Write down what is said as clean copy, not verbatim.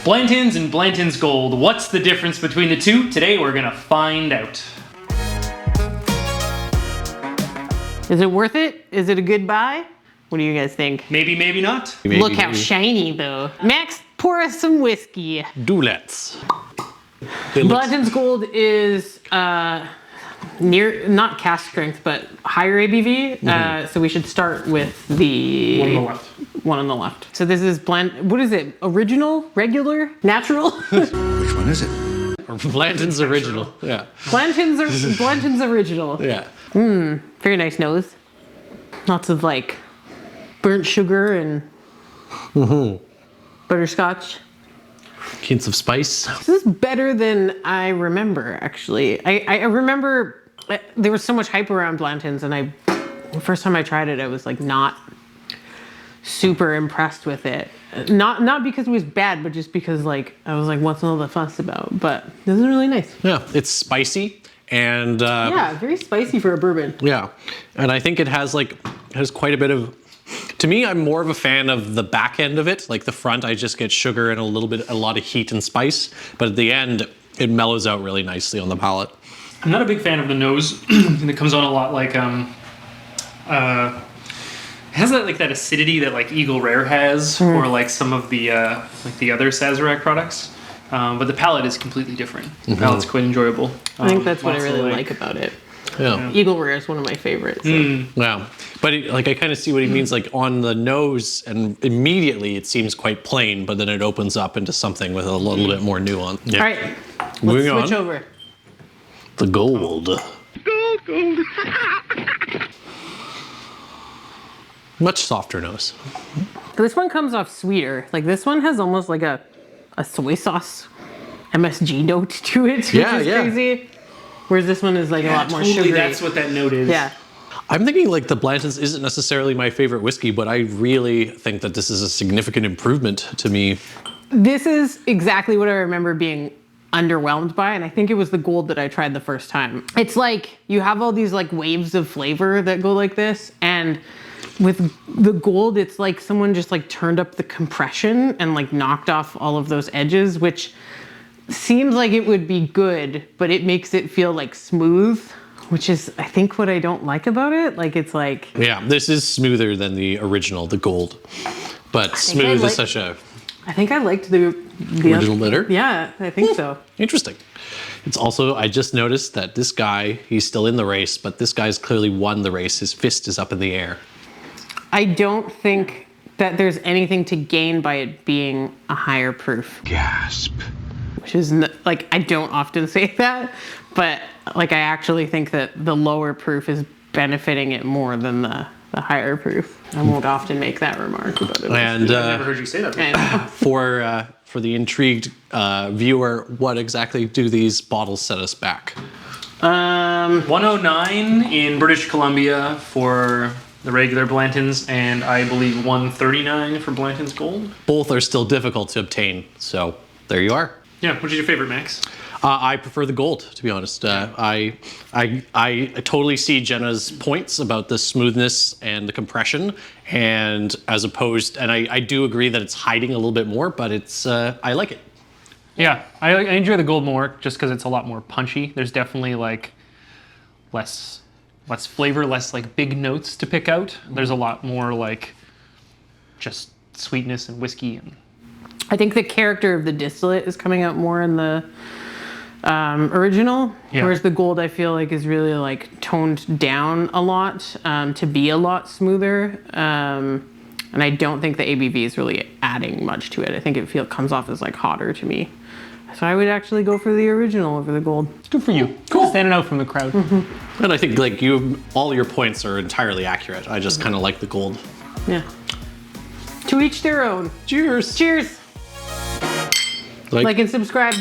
Blanton's and Blanton's Gold. What's the difference between the two? Today we're gonna find out. Is it worth it? Is it a good buy? What do you guys think? Maybe, maybe not. Look how shiny though. Max, pour us some whiskey. Do let's. Blanton's Gold is near, not cask strength, but higher ABV. So we should start with the One on the left. One on the left. So this is what is it? Original? Regular? Natural? Which one is it? Blanton's original. Yeah. Blanton's original. Yeah. Very nice nose. Lots of like burnt sugar and butterscotch. Hints of spice. This is better than I remember, actually. I remember there was so much hype around Blanton's, and the first time I tried it, I was like not super impressed with it. Not because it was bad, but just because like I was like, what's all the fuss about? But this is really nice. Yeah, it's spicy and yeah, very spicy for a bourbon. yeah, and I think it has quite a bit of. To me, I'm more of a fan of the back end of it. Like the front, I just get sugar and a lot of heat and spice. But at the end, it mellows out really nicely on the palate. I'm not a big fan of the nose. It comes on a lot like it has that acidity that like Eagle Rare has, or like some of the other Sazerac products. But the palate is completely different. The palate's quite enjoyable. I think that's what I really like about it. Yeah. Eagle Rare is one of my favorites. So. Yeah, but I kind of see what he means. Like on the nose, and immediately it seems quite plain, but then it opens up into something with a little bit more nuance. Yeah. All right, let's Moving switch on. over. The gold. Gold. Much softer nose. This one comes off sweeter. Like this one has almost like a soy sauce MSG note to it, which is crazy. Whereas this one is like a lot more sugary. That's what that note is. Yeah. I'm thinking like the Blanton's isn't necessarily my favorite whiskey, but I really think that this is a significant improvement to me. This is exactly what I remember being underwhelmed by, and I think it was the Gold that I tried the first time. It's like you have all these like waves of flavor that go like this, and with the Gold, it's like someone just like turned up the compression and like knocked off all of those edges, which seems like it would be good, but it makes it feel like smooth, which is, I think, what I don't like about it. Like, it's like... Yeah, this is smoother than the original, the Gold. But smooth is such a... I think I liked the original better? Yeah, I think so. Interesting. It's also, I just noticed that this guy, he's still in the race, but this guy's clearly won the race. His fist is up in the air. I don't think that there's anything to gain by it being a higher proof. Gasp. Which is, like, I don't often say that, but, like, I actually think that the lower proof is benefiting it more than the higher proof. I won't often make that remark about it. And I've never heard you say that. for the intrigued viewer, what exactly do these bottles set us back? 109 in British Columbia for the regular Blantons, and I believe 139 for Blanton's Gold. Both are still difficult to obtain, so there you are. Yeah, which is your favorite, Max? I prefer the Gold, to be honest. I totally see Jenna's points about the smoothness and the compression, and as opposed, and I do agree that it's hiding a little bit more, but it's I like it. Yeah, I enjoy the Gold more just because it's a lot more punchy. There's definitely like less flavor, less like big notes to pick out. There's a lot more like just sweetness and whiskey. And I think the character of the distillate is coming out more in the original, whereas the Gold I feel like is really like toned down a lot to be a lot smoother. And I don't think the ABV is really adding much to it. I think it comes off as like hotter to me. So I would actually go for the original over the Gold. good for you. Cool. Standing out from the crowd. And I think like all your points are entirely accurate. I just kind of like the Gold. Yeah. To each their own. Cheers. Cheers. Like and subscribe.